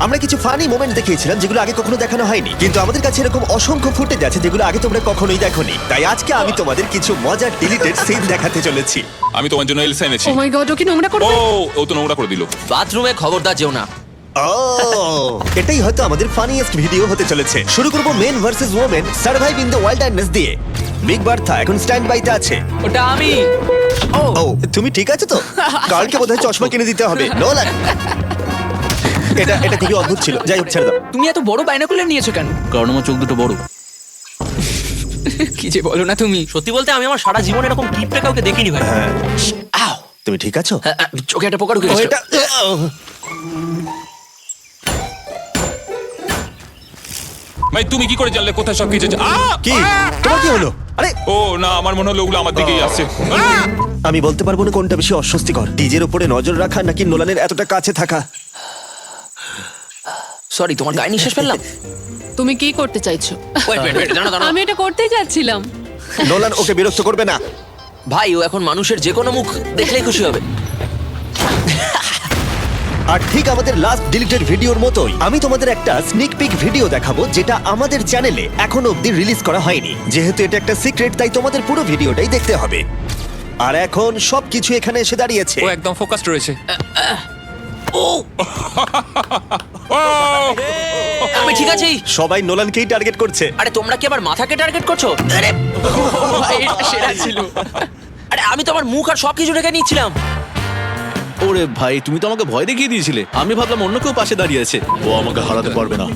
আমরা কিছু funny moment দেখিয়েছিলাম যেগুলো আগে কখনো দেখানো হয়নি, কিন্তু আমাদের কাছে এরকম অসংখ্য ফুটেজ আছে যেগুলো আগে তোমরা কখনোই দেখোনি। তাই আজকে আমি তোমাদের কিছু মজার ডিলিটেড সিন দেখাতে চলেছি। আমি তোমার জন্য এলসা এনেছি। ও মাই গড, ও কি নোংরা ও করবে? ও তো নোংরা করে দিল। বাথরুমে খবরদার যেও না। এটাই হয়তো আমাদের ফানিয়েস্ট ভিডিও হতে চলেছে। শুরু করব men versus women survive in the wilderness দিয়ে। বিগ বার্থা এখন স্ট্যান্ড বাইতে আছে। ওটা আমি। ও তুমি ঠিক আছো তো? কালকে বোধহয় চশমা কিনে দিতে হবে। নোলান, এটা খুবই অদ্ভুত ছিল। যাই হোক, ছেড়ে দাও। তুমি এত বড় বাইনোকুলার নিয়েছো কেন? কারণ আমার চোখ দুটো বড়। কি যে বলো না তুমি। সত্যি বলতে আমি আমার সারা জীবন এরকম কিপটে কাউকে দেখিনি ভাই। আউ! তুমি ঠিক আছো? চোখে একটা পোকা ঢুকে ও, গেছে। এটা ভাই তুমি কি করে জানলে কোথায় সব কিছু আছে? কি তোমার কি হলো? আরে ও না, আমার মনে হলো ওগুলো আমার দিকেই আসছে। আমি বলতে পারবো না কোনটা বেশি অস্বস্তিকর, ডিজের উপরে নজর রাখা নাকি নোলানের এতটা কাছে থাকা। সরি, তোমার গায়ে নিঃশ্বাস ফেললাম। তুমি কি করতে চাইছো? দাঁড়াও। আমি এটা করতেই যাচ্ছিলাম। নোলান ওকে বিরক্ত করবে না। ভাই, ও এখন মানুষের যে কোনো মুখ দেখলেই খুশি হবে। আর ঠিক আমাদের লাস্ট ডিলিটেড ভিডিওর মতোই আমি তোমাদের একটা স্নিক পিক ভিডিও দেখাবো যেটা আমাদের চ্যানেলে এখনো অবধি রিলিজ করা হয়নি। যেহেতু এটা একটা সিক্রেট তাই তোমাদের পুরো ভিডিওটাই দেখতে হবে। আর এখন সবকিছু এখানে এসে দাঁড়িয়েছে। ও একদম ফোকাসড রয়েছে। ও, আমি ঠিক আছি। সবাই নোলানকেই টার্গেট করছে। আরে তোমরা কি আবার মাথাকে টার্গেট করছো? আরে এটা সেরা ছিল। আরে আমি তো আমার মুখ আর সবকিছু রেখে নিচ্ছিলাম। ওরে ভাই, তুমি তো আমাকে ভয় দেখিয়ে দিয়েছিলে। আমি ভাবলাম অন্য কেউ পাশে দাঁড়িয়ে আছে। ও আমাকে হারাতে পারবে না।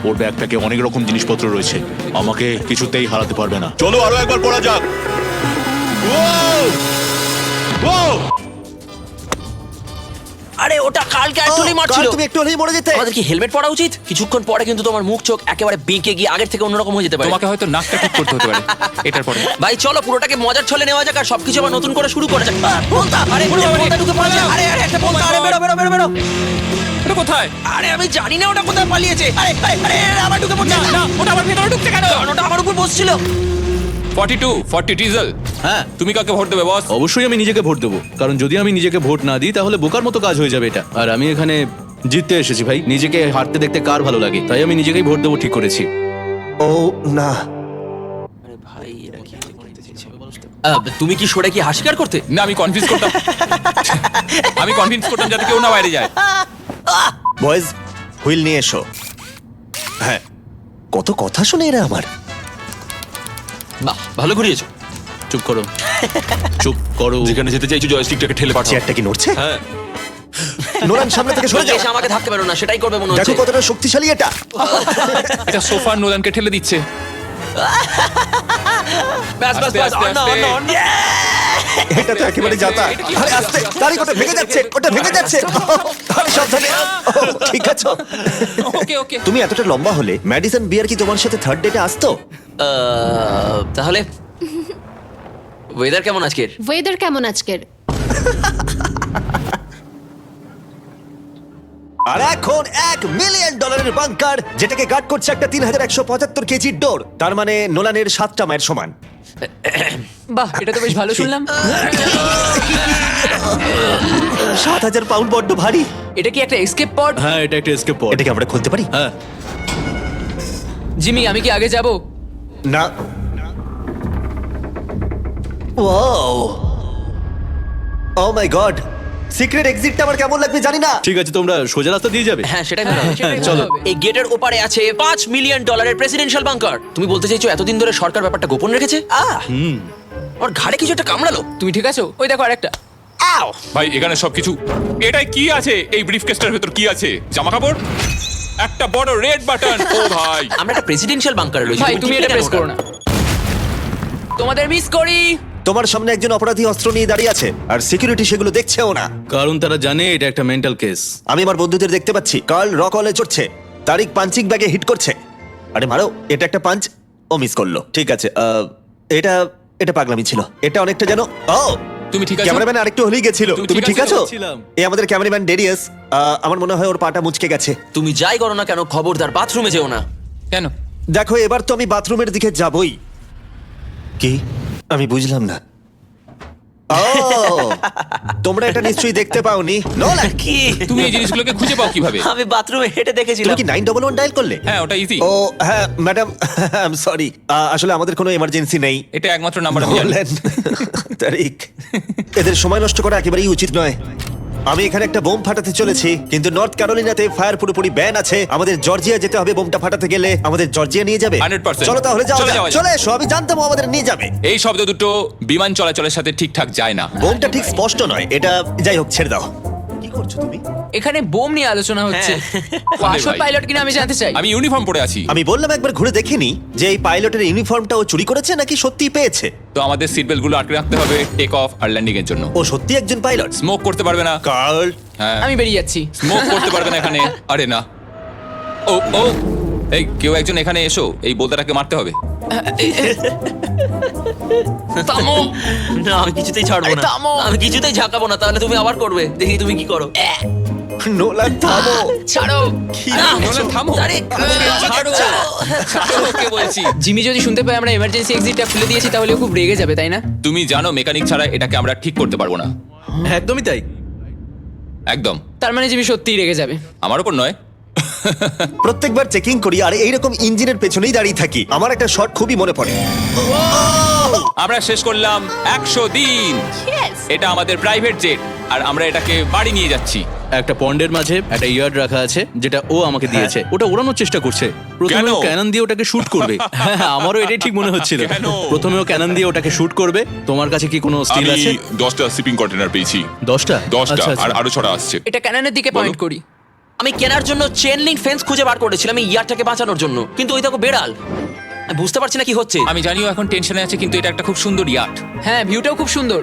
ওর ব্যাগটাকে অনেক রকম জিনিসপত্র রয়েছে, আমাকে কিছুতেই হারাতে পারবে না। চলো আরো একবার পড়া যাক। আরে ওটা কালকে অ্যাকচুয়ালি কাল মারছিল। তুমি একটু হলেই মরে যেতে। আমাদের কি হেলমেট পরা উচিত? কিছুক্ষণ পরে কিন্তু তোমার মুখ চোখ একেবারে বেঁকে গিয়ে আগের থেকে অন্যরকম হয়ে যেতে পারে। তোমাকে হয়তো নাকটা ঠিক করতে হতে পারে এটার পরে। ভাই চলো পুরোটাকে মজার ছলে নেওয়া যাক আর সবকিছু আবার নতুন করে শুরু করা যাক। বলতা, আরে বলতা ঢুকে পড়েছে। আরে একটা বলতা, আরে বেরো। এটা কোথায়? আরে আমি জানি না ওটা কোথায় পালিয়েছে। আরে আবার ঢুকে পড়ছে। না, ওটা আমার ভেতরে ঢুকছে কেন? কারণ ওটা আমার উপর বসছিল। 40 ডিজেল। হ্যাঁ, তুমি কাকে ভোট দেবে বস? অবশ্যই আমি নিজেকে ভোট দেবো, কারণ যদি আমি নিজেকে ভোট না দিই তাহলে বোকার মতো কাজ হয়ে যাবে এটা। আর আমি এখানে জিততে এসেছি ভাই। নিজেকে হারতে দেখতে কার ভালো লাগে, তাই আমি নিজেকেই ভোট দেবো ঠিক করেছি। ও না, আরে ভাই এরা কি করতে চাইছে? তুমি কি সরে কি হাসিকার করতে? না, আমি কনভিন্স করতাম যাতে কেউ না বাইরে যায়। বয়েজ হুইল নিয়ে এসো। হ্যাঁ, কত কথা শুনে এরা আমার। বাহ, ভালো ঘুরিয়েছো। চুপ করো, চুপ করো। যেখানে যেতে চাইছো জয়স্টিকটাকে ঠেলে পাঠাও। চেয়ারটা কি নড়ছে? হ্যাঁ। নোলান সামনে থেকে সরে যাও। এসে আমাকে ধাক্কা মেরো না, সেটাই করবে মনে দেখো হচ্ছে। কতটা শক্তিশালী এটা। এটা সোফা নোলানকে ঠেলে দিচ্ছে। ব্যাস, আস্তে, আস্তে, অন্য, আস্তে। অন্য, অন্য। এটা তো একেবারে যাতা। আরে আস্তে, তারিখ ওটা ভেঙে যাচ্ছে, ওটা ভেঙে যাচ্ছে। আরে সাবধানে। ঠিক আছে। ওকে। তুমি এতটা লম্বা হলে ম্যাডিসন বিয়ার কি তোমার সাথে থার্ড ডেটে আসতো? তাহলে ওয়েদার কেমন আজকের? ওয়েদার কেমন আজকের? আর এখন $1 মিলিয়ন বাংকার যেটাকে গার্ড করছে একটা 3175 কেজির ডোর। তার মানে নোলানের 7টা মায়ের সমান। বাহ, এটা তো বেশ ভালো শুনলাম। 7000 পাউন্ড বড্ড ভারী। এটা কি একটা এসকেপ পড? হ্যাঁ, এটা একটা এসকেপ পড। এটাকে আমরা খুলতে পারি? হ্যাঁ, জিমি, আমি কি আগে যাব? না। ওয়াও, ও মাই গড, সিক্রেট এক্সিটটা আমার কেমন লাগবে জানি না। ঠিক আছে, তোমরা সোজা রাস্তা দিয়ে যাবে। হ্যাঁ, সেটাই ভালো হবে। সেটাই চলো। ভালো হবে। এই গেটের ওপারে আছে $5 মিলিয়ন প্রেসিডেন্সিয়াল বাংকার। তুমি বলতে চাইছো এতদিন ধরে সরকার ব্যাপারটা গোপন রেখেছে? ওর ঘাড়ে কিছু একটা কামড়ালো। তুমি ঠিক আছো? ওই দেখো আরেকটা। আও! ভাই এখানে সবকিছু। এটাই কি আছে? এই ব্রিফকেসটার ভেতর কি আছে? জামা কাপড়? একটা বড় রেড বাটন। ও ভাই, আমরা একটা প্রেসিডেন্সিয়াল বাংকারে রয়েছি। ভাই তুমি এটা প্রেস করো না। তোমাদের মিস করি। তোমার সামনে একজন অপরাধী অস্ত্র নিয়ে দাঁড়িয়ে আছে আর সিকিউরিটি সেগুলো দেখছেও না। কারণ তারা জানে এটা একটা মেন্টাল কেস। আমি আমার বন্ধুদের দেখতে পাচ্ছি। কার্ল রকলে চড়ছে, তারিক পাঞ্চিং ব্যাগে হিট করছে। আরে মারো, এটা একটা পাঞ্চ। ও মিস করলো। ঠিক আছে, এটা এটা পাগলামি ছিল। এটা অনেকটা যেন ও তুমি ঠিক আছো? ক্যামেরাম্যান আরেকটু হলেই গেছিল। তুমি ঠিক আছো? ছিলাম। এই আমাদের ক্যামেরাম্যান ডেরিয়াস। আমার মনে হয় ওর পাটা মুচকে গেছে। তুমি যাই করো না কেন, খবরদার বাথরুমে যেও না। কেন? দেখো, এবার তো আমি বাথরুমের দিকে যাবই। কি? আমি বুঝলাম না। ও তোমরা এটা নিশ্চয়ই দেখতে পাওনি নোলান কি তুমি এই জিনিসগুলোকে খুঁজে পাও কিভাবে? আমি বাথরুমে হেঁটে তুমি দেখেছিলাম। কি 911 ডায়াল করলে? হ্যাঁ, ওটা ইজি। ও হ্যাঁ ম্যাডাম আই এম সরি, আসলে আমাদের কোনো এমার্জেন্সি নেই। এটা একমাত্র নাম্বার আমি জানি। বললেন তারিক, এদের সময় নষ্ট করা একেবারেই উচিত নয়। আমি এখানে একটা বোম ফাটাতে চলেছি, কিন্তু নর্থ ক্যারোলিনাতে ফায়ার পুরোপুরি ব্যান আছে। আমাদের জর্জিয়া যেতে হবে বোমটা ফাটাতে গেলে। আমাদের জর্জিয়া নিয়ে যাবে? 100% চলো তাহলে যাও, চলে যাওয়া যাক। চলে এসো, আমি জানতাম ও আমাদের নিয়ে যাবে। এই শব্দ দুটো বিমান চলাচলের সাথে ঠিকঠাক যায় না। বোমটা ঠিক স্পষ্ট নয়, এটা যাই হোক ছেড়ে দাও। কি করছো তুমি? এখানে বোম নিয়ে আলোচনা হচ্ছে। আসল ভাই। পাইলট কিনা আমি জানতে চাই। আমি ইউনিফর্ম পরে আছি। আমি বললাম একবার ঘুরে দেখিনি যে এই পাইলটের ইউনিফর্মটা ও চুরি করেছে নাকি সত্যিই পেয়েছে। তো আমাদের সিট বেল্ট গুলো আটকে রাখতে হবে টেক অফ আর ল্যান্ডিং এর জন্য। ও সত্যি একজন পাইলট? স্মোক করতে পারবে না। কার্ল, হ্যাঁ, আমি বেরিয়ে যাচ্ছি। স্মোক করতে পারবে না এখানে। আরে না, ও ও এই কেউ একজন এখানে এসো, এই বোলতাটাকে মারতে হবে। থামো। না আমি কিছুতেই ছাড়বো না, থামো। আমি কিছুতেই ঝাঁকাবো না, তাহলে তুমি আবার করবে, দেখি তুমি কি করো। নোলান থামো। ছাড়ো। না, নোলান, থামো। তারিক, ছাড়ো, ছাড়ো ওকে বলছি। জিমি যদি শুনতে পায় আমরা এমার্জেন্সি এক্সিটটা খুলে দিয়েছি তাহলে ও খুব রেগে যাবে, তাই না? তুমি জানো মেকানিক ছাড়া এটাকে আমরা ঠিক করতে পারবো না। একদমই তাই। একদম, তার মানে জিমি সত্যিই রেগে যাবে। আমার উপর নয়। প্রত্যেকবার চেকিং করি আর এইরকম ইঞ্জিনের পেছনেই দাঁড়িয়ে থাকি। আমার একটা শট খুবই মনে পড়ে। আমরা শেষ করলাম 100 দিন। এটা আমাদের প্রাইভেট জেট আর আমরা এটাকে বাড়ি নিয়ে যাচ্ছি। একটা পন্ডের মাঝে একটা ইয়ার্ড রাখা আছে যেটা ও আমাকে দিয়েছে। ওটা ওড়ানোর চেষ্টা করছে। প্রথমে কেন? ও ক্যানন দিয়ে ওটাকে শুট করবে। হ্যাঁ, আমারও এটাই ঠিক মনে হচ্ছিল। কেন? প্রথমে ও ক্যানন দিয়ে ওটাকে শুট করবে। তোমার কাছে কি কোনো স্টিল আছে? 10টা শিপিং কন্টেনার পেয়েছি। 10টা? 10টা আচ্ছা, আচ্ছা। আর আরো 6টা আসছে। এটা ক্যাননের দিকে পয়েন্ট করি। আমি কেনার জন্য চেন লিঙ্ক ফেন্স খুঁজে বার করেছিলাম এই ইয়ারটাকে বাঁচানোর জন্য, কিন্তু ওই দেখো বেড়াল। আমি বুঝতে পারছি না কি হচ্ছে। আমি জানিও এখন টেনশনে আছে, কিন্তু এটা একটা খুব সুন্দর ইয়াট। হ্যাঁ, ভিউটাও খুব সুন্দর।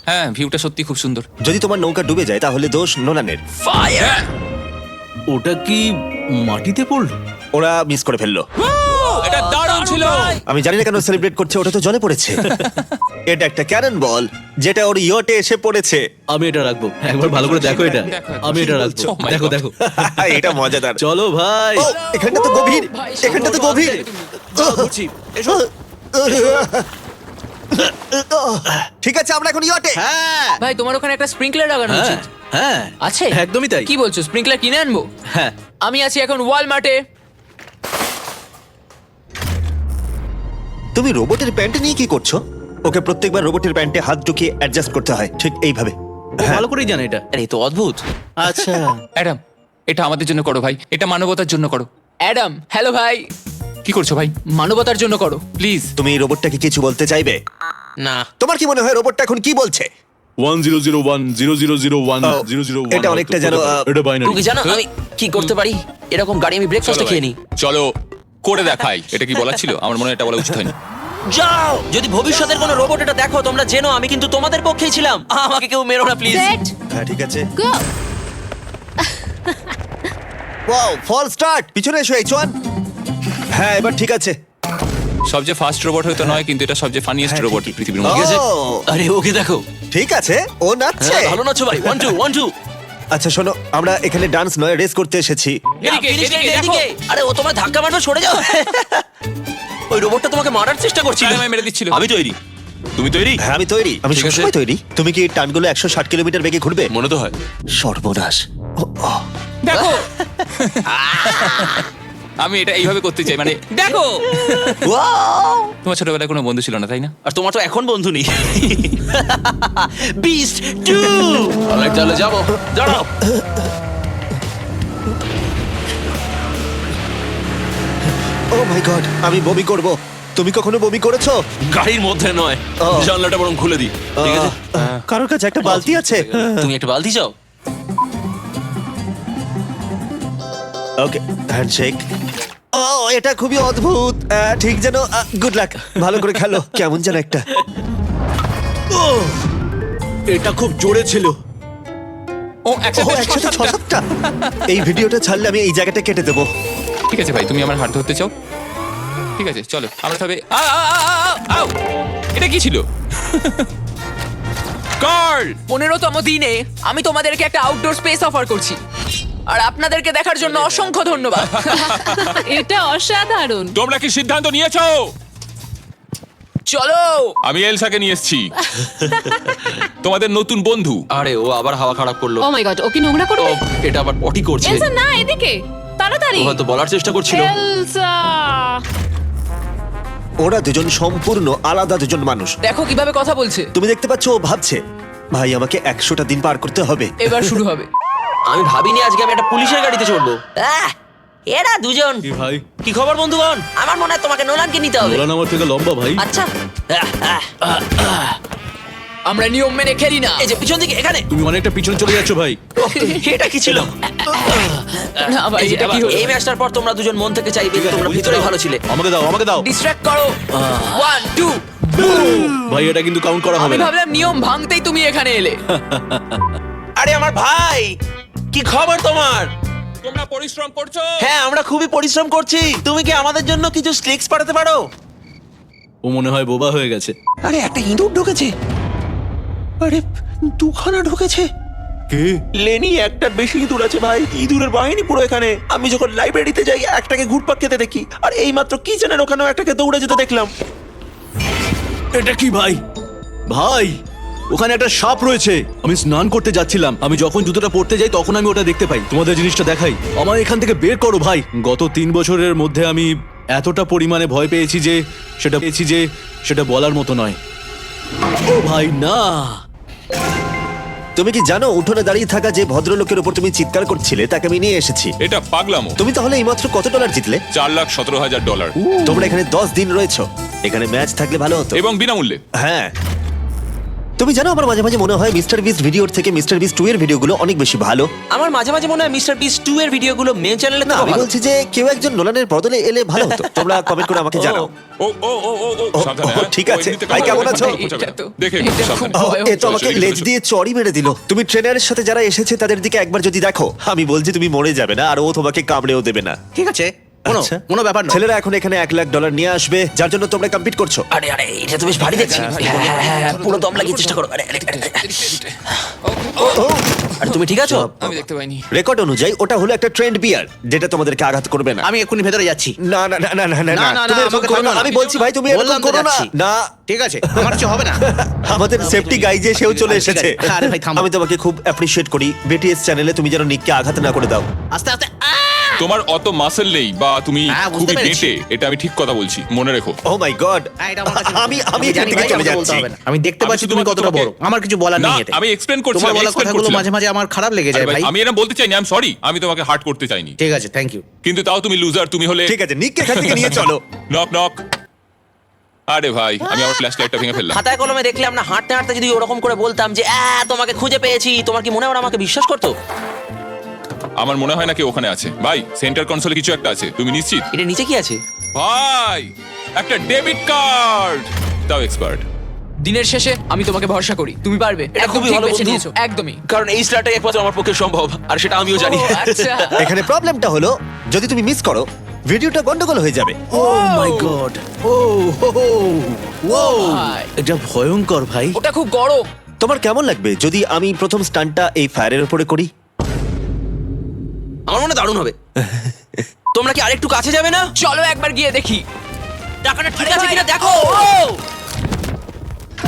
হ্যাঁ, ভিউটা সত্যি খুব সুন্দর। যদি তোমার নৌকা ডুবে যায় তাহলে দোষ নোলানের। ফায়ার! ওটা কি মাটিতে পড়লো? ওরা মিস করে ফেললো। এটা দারুণ ছিল। আমি জানি না কেন সেলিব্রেট করছে, ওটা তো জলে পড়েছে। এটা একটা ক্যানন বল যেটা ওর ইয়টে এসে পড়েছে। আমি এটা রাখবো, একবার ভালো করে দেখো এটা। দেখো, আমি এটা রাখবো, Oh my দেখো God. দেখো। এটা মজাদার। চলো ভাই। ও, এখানটা তো গভীর, ভাই, এখানটা তো গভীর। বলছি, এসো। ঠিক আছে, আমরা এখন ইয়টে। হ্যাঁ ভাই তোমার ওখানে একটা স্প্রিংকলার লাগানো হ্যাঁ উচিত। হ্যাঁ আছে? একদমই তাই। কি বলছো, স্প্রিংকলার কিনে আনবো? হ্যাঁ আমি আছি এখন ওয়ালমার্টে। তুমি রোবটের প্যান্ট নিয়ে কি করছো? ওকে প্রত্যেকবার রোবটের প্যান্টে হাত ঢুকিয়ে অ্যাডজাস্ট করতে হয়, ঠিক এইভাবে। ও ভালো করেই জানে এটা। আরে এ তো অদ্ভুত। আচ্ছা অ্যাডাম, এটা আমাদের জন্য করো ভাই, এটা মানবতার জন্য করো। অ্যাডাম, হ্যালো ভাই। কি করছো ভাই? মানবতার জন্য করো। প্লিজ। তুমি এই রোবটটাকে কিছু বলতে চাইবে? না, তোমার কি মনে হয় রোবটটা এখন কি বলছে? 1001 এটা অনেকটা যেন, এটা বাইনারি। তুমি কি জানো আমি কি করতে পারি? এরকম গাড়ি আমি ব্রেকফাস্টে খেয়ে নিই। চলো করে দেখাই। এটা কি বলা ছিল? আমার মনে হয় এটা বলা উচিত হয়নি। যাও, যদি ভবিষ্যতের কোনো রোবট এটা দেখো তোমরা জেনো আমি কিন্তু তোমাদের পক্ষেই ছিলাম। আমাকে কেউ মেরো না প্লিজ। সেট হ্যাঁ ঠিক আছে। গো। ওয়াও, ফল স্টার্ট। পিছনে এসো এইচওয়ান। হ্যাঁ এবার ঠিক আছে। সবচেয়ে ফাস্ট রোবট হয়তো নয়, কিন্তু এটা সবচেয়ে ফানিয়েস্ট হ্যাঁ, রোবট ঠিকই। পৃথিবীর ও, মধ্যে। আরে ওকে দেখো। ঠিক আছে, ও নাচছে। হ্যাঁ, ভালো নাচো ভাই। 1 2 1 2। আচ্ছা শোনো, আমরা এখানে ডান্স নয় রেস করতে এসেছি। এদিকে। আরে ও তোমার ধাক্কা মারবে, সরে যাও। ওই রোবটটা তোমাকে মারার চেষ্টা করছিল। আমায় মেরে দিচ্ছিল। আমি তৈরি। তুমি তৈরি? হ্যাঁ আমি তৈরি, আমি ঠিক আছে। সবসময় তৈরি। তুমি কি টানগুলো 160 কিলোমিটার বেগে ঘুরবে? মনে তো হয়। সর্বনাশ। ও, ও। দেখো, আমি এটা এইভাবে করতে চাই, মানে দেখো। তোমার ছোটবেলায় কোনো বন্ধু ছিল না, তাই না? আর তোমার তো এখন বন্ধু নেই। বিস্ট 2। অলরাইট, চলো যাবো। দাঁড়াও। ও মাই গড, আমি বমি করব। তুমি কখনো বমি করেছো? গাড়ির মধ্যে নয়, ও। জানলাটা বরং খুলে দিই। ঠিক আছে। কারোর কাছে একটা বালতি আছে? তুমি একটা বালতি চাও? ওকে, হ্যান্ডশেক। ও এটা খুবই অদ্ভুত। ঠিক যেন গুড লাক, ভালো করে খেলো। কেমন যেন একটা। এটা খুব জোরে ছিল। ও ও একসাথে একসাথে 6-7টা। এই ভিডিওটা ছাড়লে আমি এই জায়গাটা কেটে দেবো। ঠিক আছে ভাই, তুমি আমার হাত ধরতে চাও? ঠিক আছে, চলো আমরা তবে। আউ! এটা কি ছিল? কার্ল! 15তম দিনে আমি তোমাদেরকে একটা আউটডোর স্পেস অফার করছি, আর আপনাদেরকে দেখার জন্য অসংখ্য ধন্যবাদ। এটা অসাধারণ। তোমরা কি সিদ্ধান্ত নিয়েছো? চলো। আমি এলসাকে নিয়ে এসেছি, তোমাদের নতুন বন্ধু। আরে ও আবার হাওয়া খারাপ করলো। ও মাই গড, ও কি নোংরা ও করবে? এটা আবার পটি করছে। এলসা না, এদিকে তাড়াতাড়ি। ও হয়তো বলার চেষ্টা করছিল। এলসা, ওরা দুজন সম্পূর্ণ আলাদা দুজন মানুষ। দেখো কিভাবে কথা বলছে। তুমি দেখতে পাচ্ছ ও ভাবছে ভাই আমাকে 100টা দিন পার করতে হবে। এবার শুরু হবে। আমি ভাবিনি আজকে আমি একটা পুলিশের গাড়িতে চড়বো। এরা দুজন। কি ভাই? কি খবর বন্ধুগণ? আমার মনে হয় তোমাকে নোলানকে নিতে হবে। নোলান আমার থেকে লম্বা ভাই। আচ্ছা আমরা নিয়ম মেনে খেলি না। এই যে পিছন দিকে এখানে। তুমি অনেকটা পিছনে চলে যাচ্ছ ভাই। এটা কি ছিল? না ভাই, এই যে এটা কি হলো? এই ম্যাচটার পর তোমরা দুজন মন থেকে চাইবে যে তোমরা ভিতরে ভালো ছিলে। আমাকে দাও, আমাকে দাও। ডিস্ট্রাক্ট করো। 1 2। ভাই এটা কিন্তু কাউন্ট করা হবে আমি না। ভাবলাম নিয়ম ভাঙতেই তুমি এখানে এলে। আরে আমার ভাই, কি খবর তোমার? তোমরা পরিশ্রম করছো? হ্যাঁ আমরা খুবই পরিশ্রম করছি। তুমি কি আমাদের জন্য কিছু স্লিক্স পাঠাতে পারো? ও মনে হয় বোবা হয়ে গেছে। আরে একটা ইঁদুর ঢুকেছে। আরে দুখানা ঢুকেছে। কে? লেনি একটার বেশি ইঁদুর আছে ভাই। ইঁদুরের বাহিনী পুরো এখানে। আমি যখন লাইব্রেরিতে যাই একটাকে ঘুরপাক খেতে দেখি, আর এইমাত্র কিচেনের ওখানেও একটাকে দৌড়ে যেতে দেখলাম। এটা কি ভাই? ভাই ওখানে একটা সাপ রয়েছে। আমি স্নান করতে যাচ্ছিলাম, আমি যখন জুতোটা পরতে যাই তখন আমি ওটা দেখতে পাই। তোমাদের জিনিসটা দেখাই, আমার এখান থেকে বের করো ভাই। গত 3 বছরের মধ্যে আমি এতটা পরিমাণে ভয় পেয়েছি যে সেটা বলার মতো নয়। ও ভাই না। তুমি কি জানো উঠোনে দাঁড়িয়ে থাকা যে ভদ্রলোকের উপর তুমি চিৎকার করছিলে তাকে আমি নিয়ে এসেছি। এটা পাগলামো। তুমি তাহলে এইমাত্র কত ডলার জিতলে? $4,17,000 তোমরা এখানে 10 দিন রয়েছো। এখানে ম্যাচ থাকলে ভালো হতো। এবং বিনামূল্যে। হ্যাঁ, তুমি জানো আমার মাঝে মাঝে মনে হয় মিস্টার বিস্ট ভিডিওর থেকে মিস্টার বিস্ট 2 এর ভিডিওগুলো অনেক বেশি ভালো। আমার মাঝে মাঝে মনে হয় মিস্টার বিস্ট 2 এর ভিডিওগুলো মেন চ্যানেলে না, তো আমি ভালো। বলছি যে কেউ একজন নোলানের বদলে এলে ভালো হতো। তোমরা কমেন্ট করে আমাকে জানাও। ও ও ও ও ও ও, সাবধানে, ও, হ্যাঁ? ঠিক ও আছে। এমনিতে ভাই, কথা কেমন বলবে, আছো? পচাবে। এটা তো- দেখে এটা একটু খুব সাবধানে। ও, এ তো আমাকে চলো, লেজ চলো, দিয়ে চড়ই মেরে দিল। তুমি ট্রেনারের সাথে যারা এসেছে তাদের দিকে একবার যদি দেখো, আমি বলছি তুমি মরে যাবে না, আর ও তোমাকে কামড়েও দেবে না। ঠিক আছে আচ্ছা। কোনো ব্যাপার না। ছেলেরা এখন এখানে $1,00,000 নিয়ে আসবে, যার জন্য তোমরা কম্পিট করছো। আরে আরে এটা তো বেশ ভারী দেখছি। হ্যাঁ, পুরো দম লাগিয়ে চেষ্টা করো। আরে আরে আরে তুমি ঠিক আছো? আমি দেখতে পাইনি। রেকর্ড অনুযায়ী ওটা হলো একটা ট্রেন্ড বিয়ার, যেটা তোমাদেরকে আঘাত করবে না। আমি এক্ষুনি ভেতরে যাচ্ছি। না না না না না না না, না, তুমি না, এরকম আমাকে করো না। থামাও। আমি বলছি ভাই, তুমি এরকম বললাম তো করো না। যাচ্ছি। না, ঠিক আছে আমার কিছু হবে না। আমাদের সেফটি গাই যে সেও চলে ঠিক আছে। এসেছে। আরে ভাই, থামো। আমি তোমাকে খুব অ্যাপ্রিশিয়েট করি। বিটিএস চ্যানেলে তুমি যেন নিককে আঘাত না করে দাও। আস্তে আস্তে তোমার অত মাসেল নেই বা তুমি হ্যাঁ, বুঝতে খুবই পেরেছি। বেঁটে, এটা আমি ঠিক কথা বলছি, মনে রেখো। ও মাই গড, এটা আমার কাছে আমি এখান জানি থেকে ভাই, চলে আমাকে বলতে যাচ্ছি। হবে না। আমি দেখতে আমি পাচ্ছি তুমি শুধুমাত্র কতটা বড়। তোমাকে- আমার কিছু বলার না, নেই এতে। আমি explain করছি, তোমার আমি বলা explain কথাগুলো করছিলাম। মাঝে মাঝে আমার খারাপ লেগে আরে যায় ভাই, ভাই। আমি এরকম বলতে চাইনি, আমি সরি, আমি তোমাকে হার্ট করতে চাইনি। ঠিক আছে, থ্যাংক ইউ। কিন্তু তাও তুমি লুজার, তুমি হলে ঠিক আছে, নিককে এখান থেকে নিয়ে চলো। Knock knock. আরে ভাই, আমি আমার ফ্ল্যাশ লাইটটা ভেঙে ফেললাম। খাতায় কলমে দেখলে আমরা হাঁটতে হাঁটতে যদি ওরকম করে বলতাম যে তোমাকে খুঁজে পেয়েছি, তোমার কি মনে হয় ওরা আমাকে বিশ্বাস করতো? আমার মনে হয় না কি ওখানে আছে। ভাই, সেন্টার কনসোলে কিছু একটা আছে, তুমি নিশ্চিত? এটা নিচে কি আছে? ভাই, একটা ডেবিট কার্ড। তাও এক্সপার্ট। দিনের শেষে আমি তোমাকে ভরসা করি, তুমি পারবে। এটা একদম খুবই ঠিক ভালো বেছে বন্ধু। নিয়েছো, একদমই। কারণ এই স্টারটাই একমাত্র আমার পক্ষে সম্ভব, আর সেটা আমিও জানি। ও, আচ্ছা। এখানে প্রবলেমটা হলো যদি তুমি মিস করো ভিডিওটা গন্ডগোল হয়ে যাবে। ও মাই গড। ও ও ভাই, এটা ভয়ঙ্কর ভাই। ওটা খুব গরম। তোমার কেমন লাগবে যদি আমি প্রথম স্টান্টটা এই ফায়ারের উপরে করি? আমার মনে হয় দারুণ হবে। তোমরা কি আরেকটু কাছে যাবে না? চলো একবার গিয়ে দেখি। টাকাটা ঠিক আরে আছে ভাই, কিনা দেখো।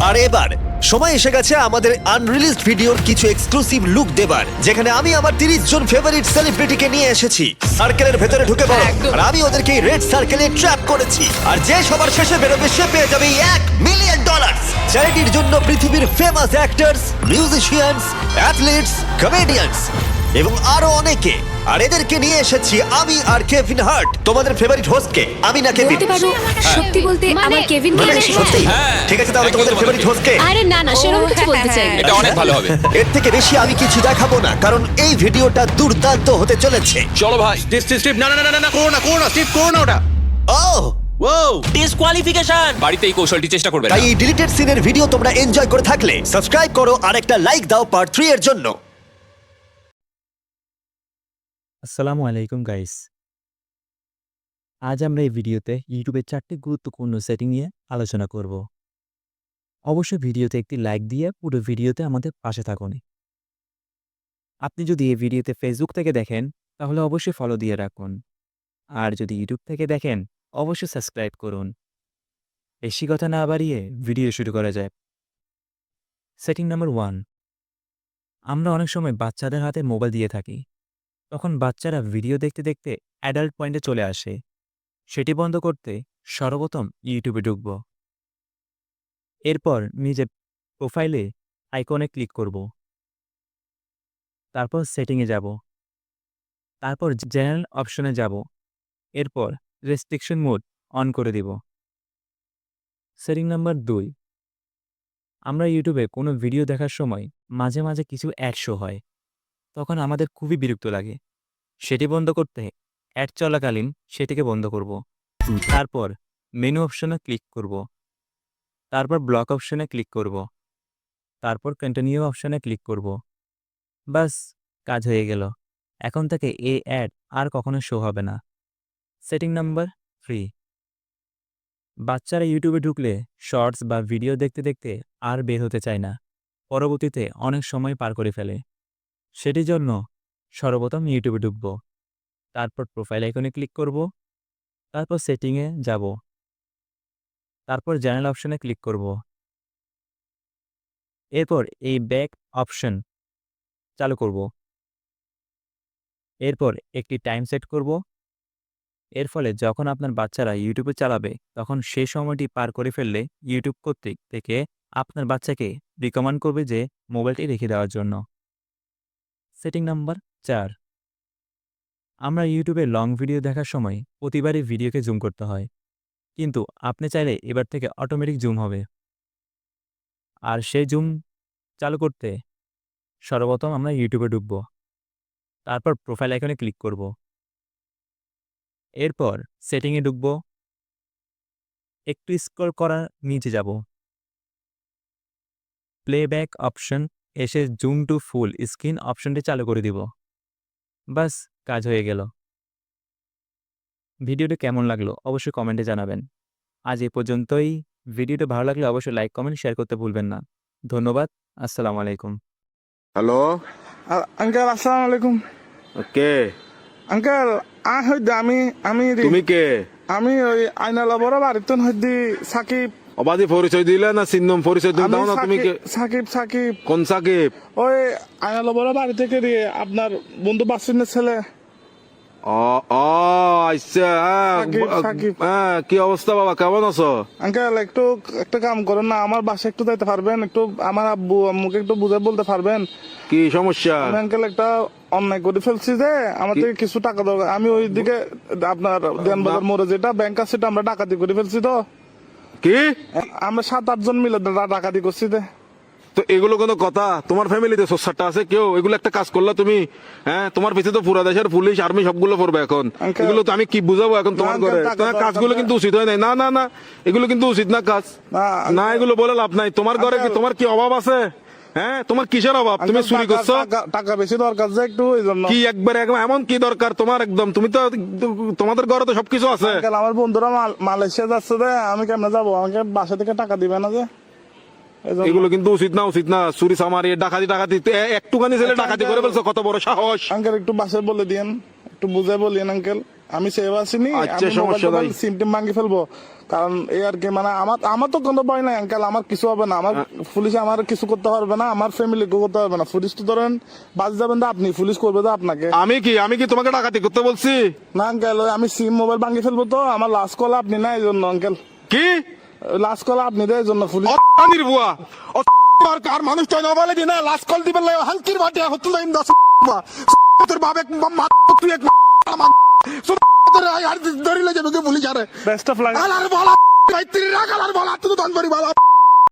আর এবার সময় এসে গেছে আমাদের আনরিলিজড ভিডিওর কিছু এক্সক্লুসিভ লুক দেবার, যেখানে আমি আমার 30 জন ফেভারিট সেলিব্রিটিকে নিয়ে এসেছি। সার্কেলের ভেতরে ঢুকে পড়ো, একদম। আর আমি ওদেরকে রেড সার্কেলে ট্র্যাপ করেছি। আর যে সবার শেষে বেরোবে সে পেয়ে যাবে $1,000,000 চ্যারিটির জন্য পৃথিবীর famous actors, musicians, athletes, comedians এবং আরো অনেকে। আর এদেরকে নিয়ে এসেছি আমি আর কেভিন হার্ট, তোমাদের ফেভারিট হোস্টকে। আমি না কেভিন। বলতে পারো, সত্যি বলতে আমার কেভিন মানে কে সত্যি? হ্যাঁ। ঠিক আছে, তাহলে তোমাদের ফেভারিট হোস্টকে। আরে না না, সেরকম কিছু বলতে চাই না। এটা অনেক ভালো হবে। এর থেকে বেশি আমি কিছু দেখাবো না, কারণ এই ভিডিওটা দুর্দান্ত হতে চলেছে। চলো ভাই। স্টিভ না না না না না করো না স্টিভ করো না ওটা। ও ও ডিসকোয়ালিফিকেশন। বাড়িতে এই কৌশলটি চেষ্টা করবে না। তাই এই ডিলিটেড সিনের ভিডিও তোমরা এনজয় করে থাকলে সাবস্ক্রাইব করো আর একটা লাইক দাও পার্ট 3 এর জন্য। আসসালামু আলাইকুম গাইস। আজ আমরা এই ভিডিওতে ইউটিউবের 4টি গুরুত্বপূর্ণ সেটিং নিয়ে আলোচনা করব। অবশ্যই ভিডিওতে একটি লাইক দিয়ে পুরো ভিডিওতে আমাদের পাশে থাকুন। আপনি যদি এই ভিডিওতে ফেসবুক থেকে দেখেন তাহলে অবশ্যই ফলো দিয়ে রাখুন, আর যদি ইউটিউব থেকে দেখেন অবশ্যই সাবস্ক্রাইব করুন। বেশি কথা না বাড়িয়ে ভিডিও শুরু করা যায়। সেটিং নাম্বার 1, আমরা অনেক সময় বাচ্চাদের হাতে মোবাইল দিয়ে থাকি। তখন বাচ্চারা ভিডিও দেখতে দেখতে অ্যাডাল্ট পয়েন্টে চলে আসে। সেটি বন্ধ করতে সর্বপ্রথম ইউটিউবে ঢুকব। এরপর নিজের প্রোফাইলে আইকনে ক্লিক করব। তারপর সেটিংয়ে যাব। তারপর জেনারেল অপশনে যাব। এরপর রেস্ট্রিকশন মোড অন করে দিব। সেটিং নাম্বার 2, আমরা ইউটিউবে কোনো ভিডিও দেখার সময় মাঝে মাঝে কিছু অ্যাড শো হয়। তখন আমাদের খুবই বিরক্ত লাগে। সেটি বন্ধ করতে অ্যাড চলাকালীন সেটিকে বন্ধ করব। তারপর মেনু অপশনে ক্লিক করব। তারপর ব্লক অপশনে ক্লিক করব। তারপর কন্টিনিউ অপশনে ক্লিক করব। বাস, কাজ হয়ে গেল। এখন থেকে এই অ্যাড আর কখনো শো হবে না। সেটিং নাম্বার 3, বাচ্চারা ইউটিউবে ঢুকলে শর্টস বা ভিডিও দেখতে দেখতে আর বের হতে চায় না। পরবর্তীতে অনেক সময় পার করে ফেলে। সেটির জন্য সর্বপ্রথম ইউটিউবে ঢুকব। তারপর প্রোফাইল আইকনে ক্লিক করব। তারপর সেটিংয়ে যাব। তারপর চ্যানেল অপশনে ক্লিক করব। এরপর এই ব্যাক অপশন চালু করব। এরপর একটি টাইম সেট করব। এর ফলে যখন আপনার বাচ্চারা ইউটিউবে চালাবে তখন সেই সময়টি পার করে ফেললে ইউটিউব কর্তৃক থেকে আপনার বাচ্চাকে রিকমেন্ড করবে যে মোবাইলটি রেখে দেওয়ার জন্য। সেটিং নাম্বার 4, আমরা ইউটিউবে লং ভিডিও দেখার সময় প্রতিবারই ভিডিওকে জুম করতে হয়। কিন্তু আপনি চাইলে এবার থেকে অটোমেটিক জুম হবে। আর সেই জুম চালু করতে সর্বপ্রথম আমরা ইউটিউবে ঢুকব। তারপর প্রোফাইল আইকনে ক্লিক করব। এরপর সেটিংয়ে ঢুকব। একটু স্ক্রল করার নিচে যাব। প্লেব্যাক অপশন এসে জুম টু ফুল স্ক্রিন অপশনটি চালু করে দিব। বাস, কাজ হয়ে গেল। ভিডিওটা কেমন লাগলো অবশ্যই কমেন্টে জানাবেন। আজ এই পর্যন্তই। ভিডিওটা ভালো লাগলে অবশ্যই লাইক, কমেন্ট, শেয়ার করতে ভুলবেন না। ধন্যবাদ। আসসালামু আলাইকুম। হ্যালো, আঙ্কেল আসসালামু আলাইকুম। কে আঙ্কেল আমি তুমি? কে? আমি ওই আইনালা বড় বাড়িতে হইদি সাকিব। অবাধি পরিচয় দিলে না চিহ্ন পরিচয় তুমি দাও না? তুমি কে? সাকিব। কোন সাকিব? ওই আইনালা বড় বাড়ি থেকে দিয়ে আপনার বন্ধু বাসিনের ছেলে। আচ্ছা, সাকিব। কি অবস্থা বাবা, কেমন আছো? আঙ্কেল একটু একটা কাম করেন না, আমার বাসায় একটু যাইতে পারবেন? একটু আমার আব্বু আম্মুকে একটু বুঝে বলতে পারবেন? কি সমস্যা? আমি আঙ্কেল একটা অন্যায় করে ফেলছি যে আমার থেকে কিছু টাকা দরকার। আমি ওই দিকে আপনার দেনবাজার মোড়ে যেটা ব্যাংক আছে সেটা আমরা ডাকাতি করে ফেলছি। তো কি আমরা 7-8 জন মিলে ডাকাতি করছি। তো এগুলো কোনো কথা? তোমার ফ্যামিলিতে সোসারটা আছে কেউ? এগুলো একটা কাজ করলা তুমি? হ্যাঁ, তোমার পিছিয়ে তো পুরা দেশের পুলিশ আর্মি সবগুলো পড়বে এখন। এগুলো তো আমি কি বুঝাবো এখন তোমার ঘরে? তোমার কাজগুলো কিন্তু উচিত হয় নাই। না না না, এগুলো কিন্তু উচিত না কাজ। না, এগুলো বলে লাভ নাই। তোমার ঘরে কি তোমার কি অভাব আছে? হ্যাঁ, তোমার কিসের অভাব? তুমি চুরি করছো? টাকা বেশি দরকার যে একটু ওই জন্য। কি একবার এমন কি দরকার তোমার? একদম তুমি তো, তোমাদের ঘরে তো সবকিছু আছে। আমার বন্ধুরা মালয়েশিয়া যাচ্ছে যে আমি কেমনে যাবো? আমাকে বাসা থেকে টাকা দিবে না যে? এগুলো কিন্তু উচিত না। চুরি চামারি ডাকাতি একটুখানি ছেলে ডাকাতি করে বলছো, কত বড় সাহস! আঙ্কেল একটু বাসায় বলে দিয়েন, একটু বুঝে বলিয়েন আঙ্কেল। আমি সেভ আসিনি, আচ্ছা, সমস্যা নাই। সিম টিম ভাঙি ফেলবো। কারণ এই আর কি, মানে আমার তো কোনো ভয় নাই আঙ্কেল। আমার কিছু হবে না। আমার পুলিশ আমার কিছু করতে পারবে না, আমার ফ্যামিলি কেউ করতে পারবে না। পুলিশ তো ধরেন বাস যাবেন তো আপনি, পুলিশ করবে তো আপনাকে। আমি কি তোমাকে ডাকাতি করতে বলছি? না আঙ্কেল, আমি সিম মোবাইল ভাঙি ফেলবো তো। আমার লাস্ট কল আপনি না, এই জন্য আঙ্কেল। কি লাস্ট কল আপনি দেয়, এই জন্য পুলিশ। আর মানুষটা নবলে দিনা লাস্ট কল দিবেন হালকির ভাটিয়া হতো না। তোর বাবা তুই এক ধরিলে যাবে পুলিশ। আরে বেস্ট অফ লাক। বলা ভাই, রাখ আর বলা তুই তো